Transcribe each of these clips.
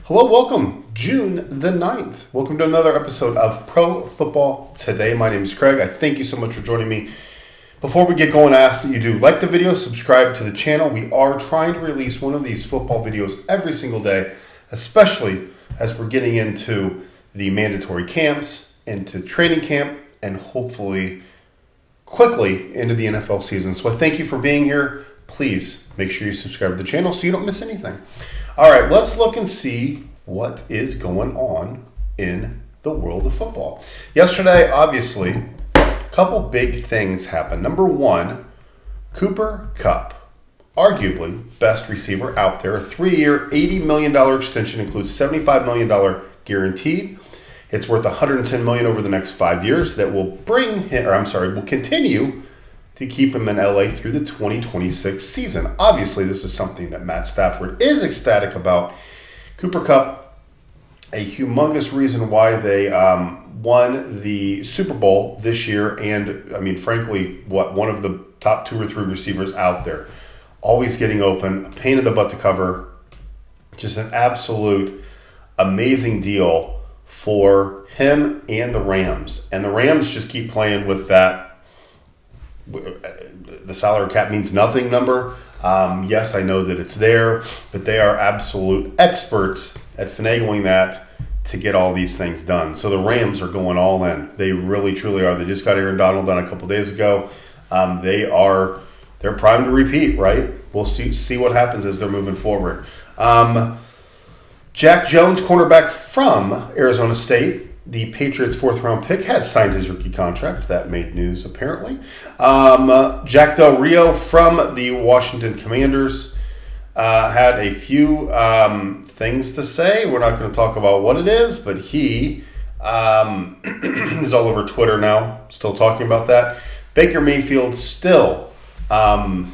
Hello, welcome, June the 9th. Welcome to another episode of Pro Football Today. My name is Craig. I thank you so much for joining me. Before we get going, I ask that you do like the video, subscribe to the channel. We are trying to release one of these football videos every single day, especially as we're getting into the mandatory camps, into training camp, and hopefully quickly into the NFL season. So I thank you for being here. Please make sure you subscribe to the channel so you don't miss anything. All right, let's look and see what is going on in the world of football. Yesterday, obviously, a couple big things happened. Number one, Cooper Cupp, arguably best receiver out there. A 3-year, $80 million extension includes $75 million guaranteed. It's worth $110 million over the next 5 years. That will will continue to keep him in LA through the 2026 season. Obviously, this is something that Matt Stafford is ecstatic about. Cooper Cupp, a humongous reason why they won the Super Bowl this year, and frankly, one of the top 2 or 3 receivers out there. Always getting open, a pain in the butt to cover. Just an absolute amazing deal for him and the Rams. And the Rams just keep playing with that. The salary cap means nothing number. Yes, I know that it's there, but they are absolute experts at finagling that to get all these things done. So the Rams are going all in. They really, truly are. They just got Aaron Donald done a couple days ago. They're primed to repeat, right? We'll see what happens as they're moving forward. Jack Jones, cornerback from Arizona State, the Patriots' 4th-round pick, has signed his rookie contract. That made news, apparently. Jack Del Rio from the Washington Commanders had a few things to say. We're not going to talk about what it is, but he is all over Twitter now, still talking about that. Baker Mayfield still, obviously,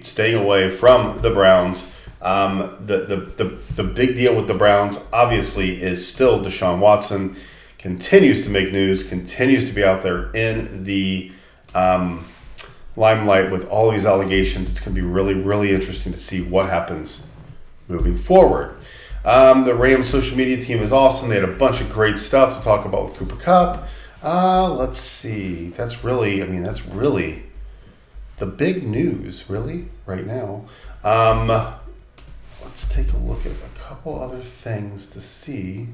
staying away from the Browns. The big deal with the Browns, obviously, is still Deshaun Watson. Continues to make news, continues to be out there in the limelight with all these allegations. It's going to be really, really interesting to see what happens moving forward. The Rams social media team is awesome. They had a bunch of great stuff to talk about with Cooper Cupp. Let's see. That's really the big news, really, right now. Let's take a look at a couple other things to see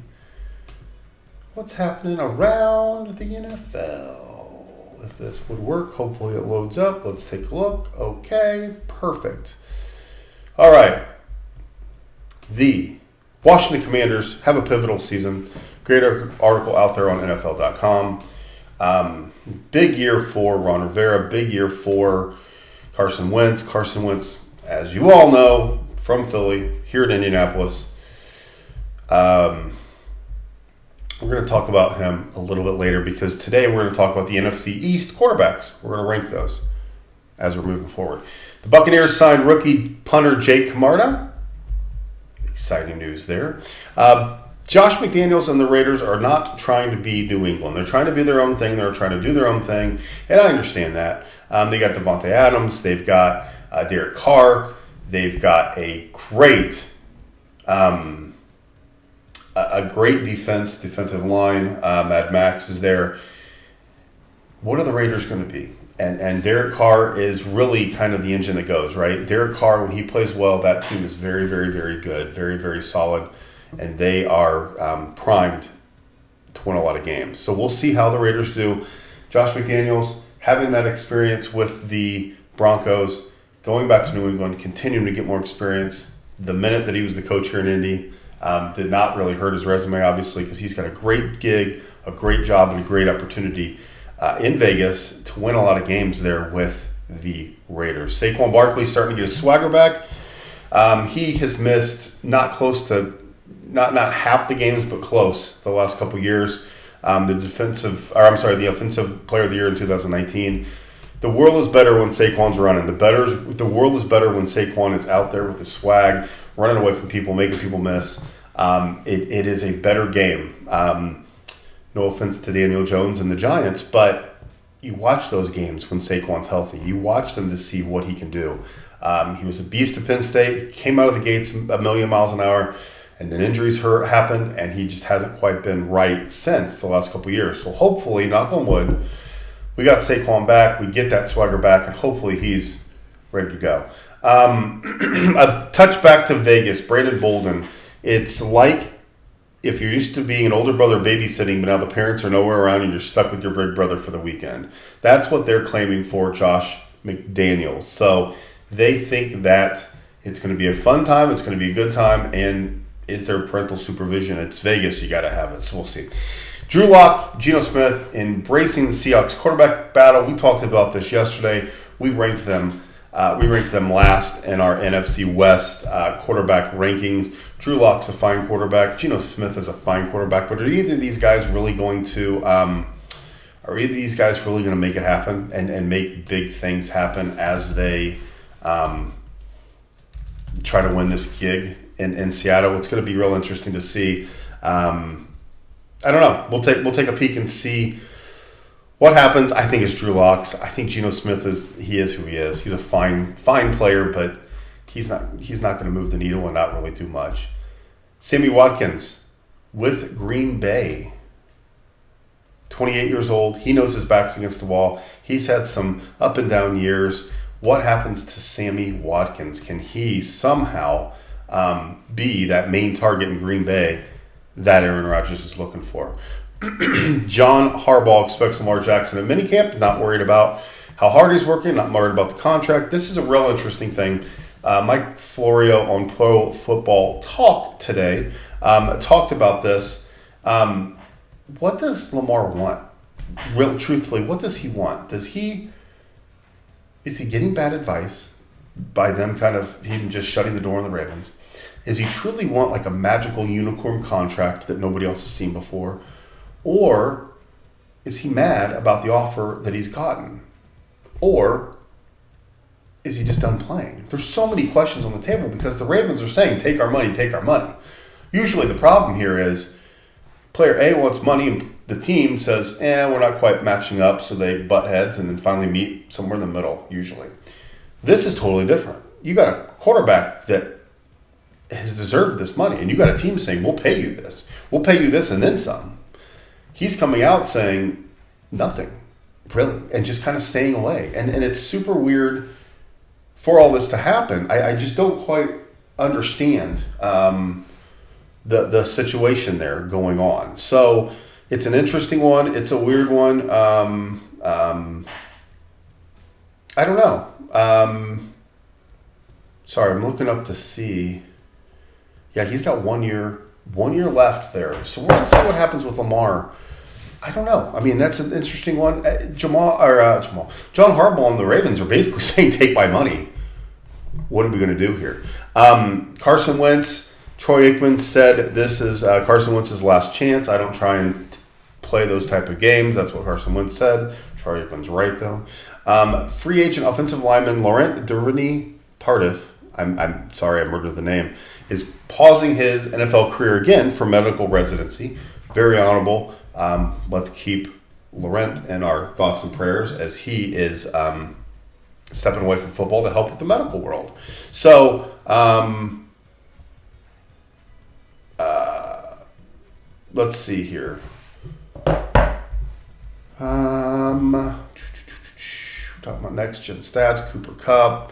what's happening around the NFL. If this would work, hopefully it loads up. Let's take a look. Okay, perfect. All right. The Washington Commanders have a pivotal season. Great article out there on NFL.com. Big year for Ron Rivera. Big year for Carson Wentz. Carson Wentz, as you all know, from Philly, here in Indianapolis. We're going to talk about him a little bit later because today we're going to talk about the NFC East quarterbacks. We're going to rank those as we're moving forward. The Buccaneers signed rookie punter Jake Camarda. Exciting news there. Josh McDaniels and the Raiders are not trying to be New England. They're trying to be their own thing. They're trying to do their own thing, and I understand that. They got Devontae Adams. They've got Derek Carr. They've got a great defensive line. Mad Max is there. What are the Raiders going to be? And Derek Carr is really kind of the engine that goes, right? Derek Carr, when he plays well, that team is very, very, very good, very, very solid, and they are primed to win a lot of games. So we'll see how the Raiders do. Josh McDaniels, having that experience with the Broncos, going back to New England, continuing to get more experience. The minute that he was the coach here in Indy, did not really hurt his resume, obviously, because he's got a great gig, a great job, and a great opportunity in Vegas to win a lot of games there with the Raiders. Saquon Barkley starting to get his swagger back. He has missed not half the games, but close the last couple years. The offensive player of the year in 2019. The world is better when Saquon's running. The world is better when Saquon is out there with his swag, running away from people, making people miss. It is a better game. No offense to Daniel Jones and the Giants, but you watch those games when Saquon's healthy. You watch them to see what he can do. He was a beast at Penn State, came out of the gates a million miles an hour, and then injuries happened, and he just hasn't quite been right since the last couple of years. So hopefully, knock on wood, we got Saquon back, we get that swagger back, and hopefully he's ready to go. A touch back to Vegas, Brandon Bolden. It's like if you're used to being an older brother babysitting, but now the parents are nowhere around and you're stuck with your big brother for the weekend. That's what they're claiming for Josh McDaniels. So they think that it's going to be a fun time, it's going to be a good time, and is there parental supervision? It's Vegas, you got to have it, so we'll see. Drew Lock, Geno Smith, embracing the Seahawks quarterback battle. We talked about this yesterday. We ranked them last in our NFC West quarterback rankings. Drew Lock's a fine quarterback. Geno Smith is a fine quarterback. But are either of these guys really going to make it happen and make big things happen as they try to win this gig in Seattle? It's going to be real interesting to see. I don't know. We'll take a peek and see what happens. I think it's Drew Lock's. I think Geno Smith is who he is. He's a fine player, but he's not going to move the needle and not really do much. Sammy Watkins with Green Bay. 28 years old. He knows his back's against the wall. He's had some up and down years. What happens to Sammy Watkins? Can he somehow be that main target in Green Bay that Aaron Rodgers is looking for? John Harbaugh expects Lamar Jackson in minicamp. Not worried about how hard he's working. Not worried about the contract. This is a real interesting thing. Mike Florio on Pro Football Talk today talked about this. What does Lamar want? Real truthfully, what does he want? Is he getting bad advice by them kind of him just shutting the door on the Ravens? Does he truly want like a magical unicorn contract that nobody else has seen before? Or is he mad about the offer that he's gotten? Or is he just done playing? There's so many questions on the table because the Ravens are saying, take our money, take our money. Usually the problem here is player A wants money and the team says, we're not quite matching up, so they butt heads and then finally meet somewhere in the middle, usually. This is totally different. You got a quarterback that has deserved this money, and you got a team saying, we'll pay you this. We'll pay you this and then some. He's coming out saying nothing, really, and just kind of staying away. And it's super weird for all this to happen. I just don't quite understand the situation there going on. So it's an interesting one. It's a weird one. I don't know. Sorry, I'm looking up to see. Yeah, he's got 1 year left there. So we're going to see what happens with Lamar. I don't know. I mean, that's an interesting one. John Harbaugh and the Ravens are basically saying, take my money. What are we going to do here? Carson Wentz, Troy Aikman said this is Carson Wentz's last chance. I don't try and play those type of games. That's what Carson Wentz said. Troy Aikman's right, though. Free agent offensive lineman Laurent Duvernay Tardif, I'm sorry I murdered the name, is pausing his NFL career again for medical residency. Very honorable. Let's keep Laurent in our thoughts and prayers as he is stepping away from football to help with the medical world. So, let's see here. Talking about next gen stats, Cooper Cupp.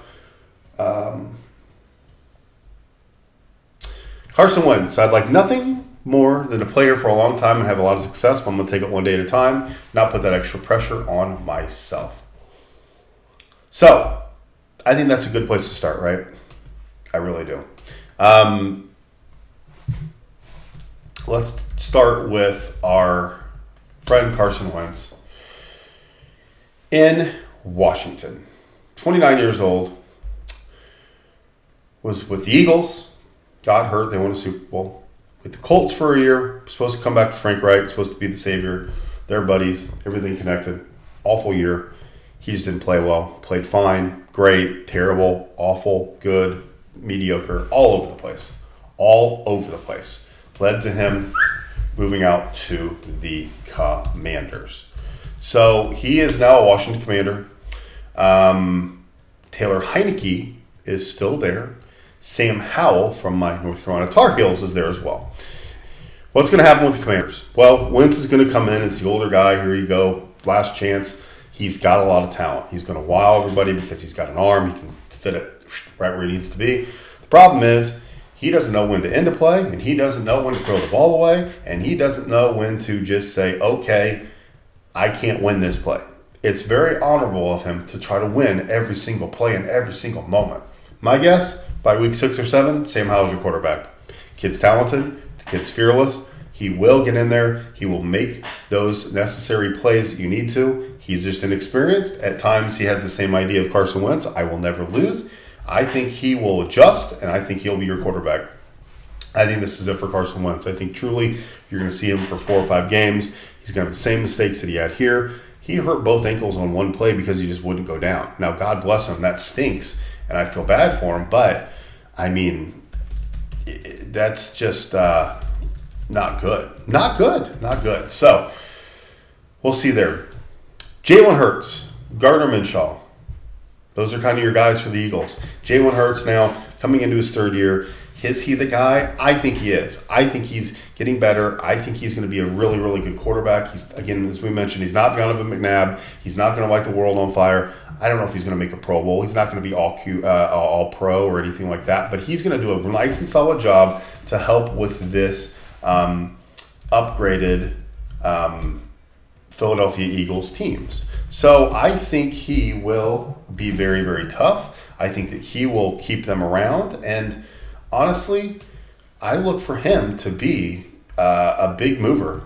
Carson Wentz, I'd like nothing more than to play here for a long time and have a lot of success, but I'm going to take it one day at a time, not put that extra pressure on myself. So, I think that's a good place to start, right? I really do. Let's start with our friend Carson Wentz in Washington. 29 years old, was with the Eagles, got hurt, they won a Super Bowl. With the Colts for a year, supposed to come back to Frank Reich, supposed to be the savior. They're buddies, everything connected. Awful year. He just didn't play well. Played fine, great, terrible, awful, good, mediocre, all over the place. All over the place. Led to him moving out to the Commanders. So he is now a Washington Commander. Taylor Heineke is still there. Sam Howell from my North Carolina Tar Heels is there as well. What's going to happen with the Commanders? Well, Wentz is going to come in as the older guy. Here you go. Last chance. He's got a lot of talent. He's going to wow everybody because he's got an arm. He can fit it right where he needs to be. The problem is he doesn't know when to end a play, and he doesn't know when to throw the ball away, and he doesn't know when to just say, okay, I can't win this play. It's very honorable of him to try to win every single play in every single moment. My guess, by week 6 or 7, Sam Howell's your quarterback. Kid's talented. The kid's fearless. He will get in there. He will make those necessary plays that you need to. He's just inexperienced. At times, he has the same idea of Carson Wentz. I will never lose. I think he will adjust, and I think he'll be your quarterback. I think this is it for Carson Wentz. I think truly you're going to see him for 4 or 5 games. He's going to have the same mistakes that he had here. He hurt both ankles on one play because he just wouldn't go down. Now, God bless him. That stinks, and I feel bad for him. But, I mean, that's just not good. Not good. Not good. So, we'll see there. Jalen Hurts, Gardner Minshew. Those are kind of your guys for the Eagles. Jalen Hurts now coming into his 3rd year. Is he the guy? I think he is. I think he's getting better. I think he's going to be a really, really good quarterback. He's, again, as we mentioned, he's not Donovan McNabb. He's not going to light the world on fire. I don't know if he's going to make a Pro Bowl. He's not going to be all pro or anything like that. But he's going to do a nice and solid job to help with this upgraded Philadelphia Eagles teams. So I think he will be very, very tough. I think that he will keep them around. And honestly, I look for him to be a big mover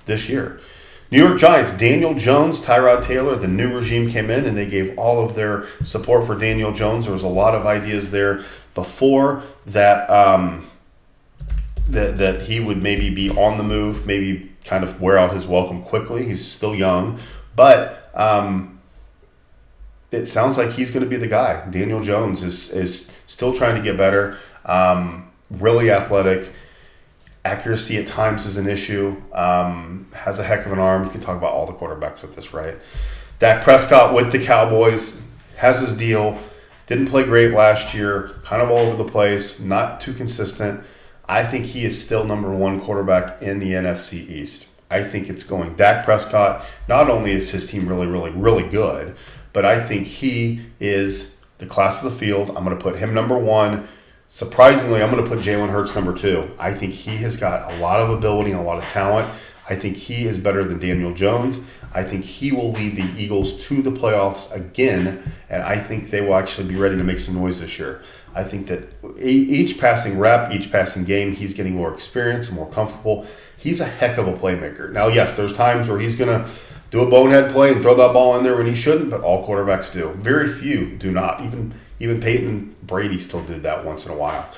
this year. New York Giants, Daniel Jones, Tyrod Taylor, the new regime came in and they gave all of their support for Daniel Jones. There was a lot of ideas there before that that he would maybe be on the move, maybe kind of wear out his welcome quickly. He's still young. But it sounds like he's going to be the guy. Daniel Jones is still trying to get better. Really athletic. Accuracy at times is an issue. Has a heck of an arm. You can talk about all the quarterbacks with this, right? Dak Prescott with the Cowboys has his deal. Didn't play great last year. Kind of all over the place. Not too consistent. I think he is still number 1 quarterback in the NFC East. I think it's going Dak Prescott. Not only is his team really, really, really good, but I think he is the class of the field. I'm going to put him number 1. Surprisingly, I'm going to put Jalen Hurts number 2. I think he has got a lot of ability and a lot of talent. I think he is better than Daniel Jones. I think he will lead the Eagles to the playoffs again, and I think they will actually be ready to make some noise this year. I think that each passing rep, each passing game, he's getting more experience and more comfortable. He's a heck of a playmaker. Now, yes, there's times where he's going to do a bonehead play and throw that ball in there when he shouldn't, but all quarterbacks do. Very few do not. Even Peyton Brady still did that once in a while.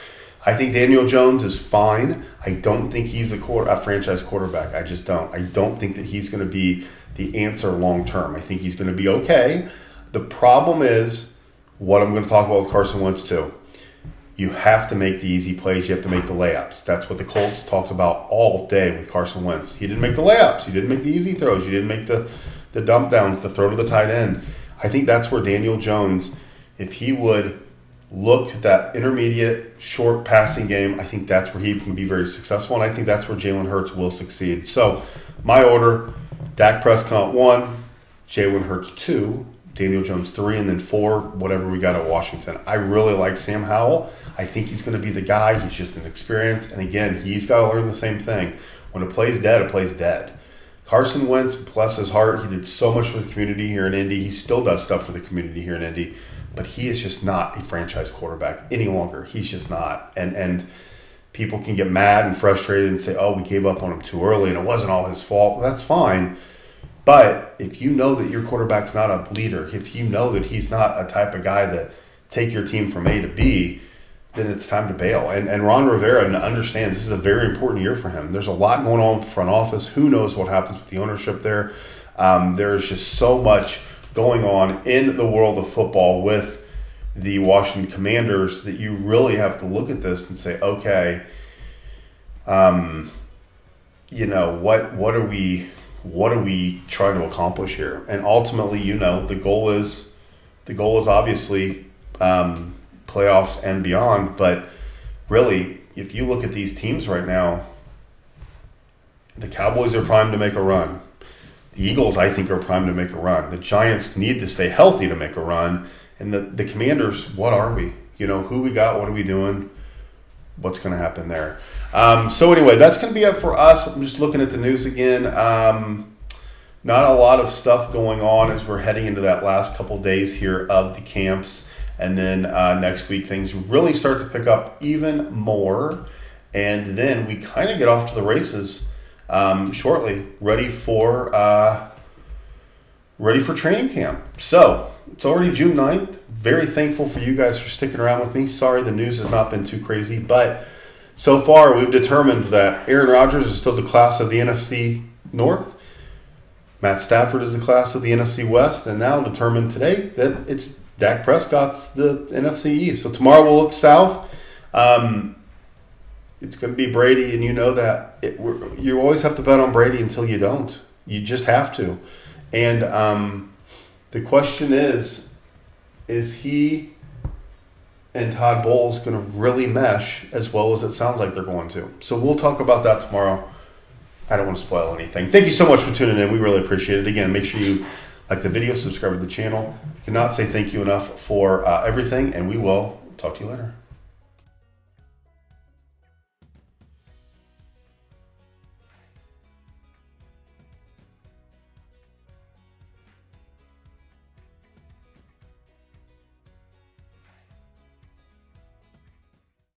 I think Daniel Jones is fine. I don't think he's a franchise quarterback. I just don't. I don't think that he's going to be the answer long term. I think he's going to be okay. The problem is what I'm going to talk about with Carson Wentz too. You have to make the easy plays. You have to make the layups. That's what the Colts talked about all day with Carson Wentz. He didn't make the layups. He didn't make the easy throws. He didn't make the dump downs, the throw to the tight end. I think that's where Daniel Jones, if he would look at that intermediate, short passing game, I think that's where he can be very successful, and I think that's where Jalen Hurts will succeed. So, my order, Dak Prescott 1, Jalen Hurts 2, Daniel Jones 3, and then 4, whatever we got at Washington. I really like Sam Howell. I think he's going to be the guy. He's just inexperienced, and again, he's got to learn the same thing. When a play's dead, a play's dead. Carson Wentz, bless his heart, he did so much for the community here in Indy. He still does stuff for the community here in Indy. But he is just not a franchise quarterback any longer. He's just not. And people can get mad and frustrated and say, oh, we gave up on him too early and it wasn't all his fault. Well, that's fine. But if you know that your quarterback's not a leader, if you know that he's not a type of guy that take your team from A to B, then it's time to bail. And Ron Rivera understands this is a very important year for him. There's a lot going on in the front office. Who knows what happens with the ownership there? There's just so much going on in the world of football with the Washington Commanders that you really have to look at this and say, okay, what are we trying to accomplish here? And ultimately, the goal is obviously playoffs and beyond. But really, if you look at these teams right now, the Cowboys are primed to make a run. The Eagles, I think, are primed to make a run. The Giants need to stay healthy to make a run. And the Commanders, what are we? Who we got, what are we doing? What's going to happen there? So anyway, that's going to be it for us. I'm just looking at the news again. Not a lot of stuff going on as we're heading into that last couple days here of the camps. And then next week, things really start to pick up even more. And then we kind of get off to the races shortly, ready for training camp. So it's already June 9th. Very thankful for you guys for sticking around with me. Sorry the news has not been too crazy, but so far we've determined that Aaron Rodgers is still the class of the NFC North. Matt Stafford is the class of the NFC West, and now determined today that it's Dak Prescott's the NFC East. So tomorrow we'll look south. It's going to be Brady, and you know that. You always have to bet on Brady until you don't. You just have to. And the question is he and Todd Bowles going to really mesh as well as it sounds like they're going to? So we'll talk about that tomorrow. I don't want to spoil anything. Thank you so much for tuning in. We really appreciate it. Again, make sure you like the video, subscribe to the channel. Cannot say thank you enough for everything, and we will talk to you later.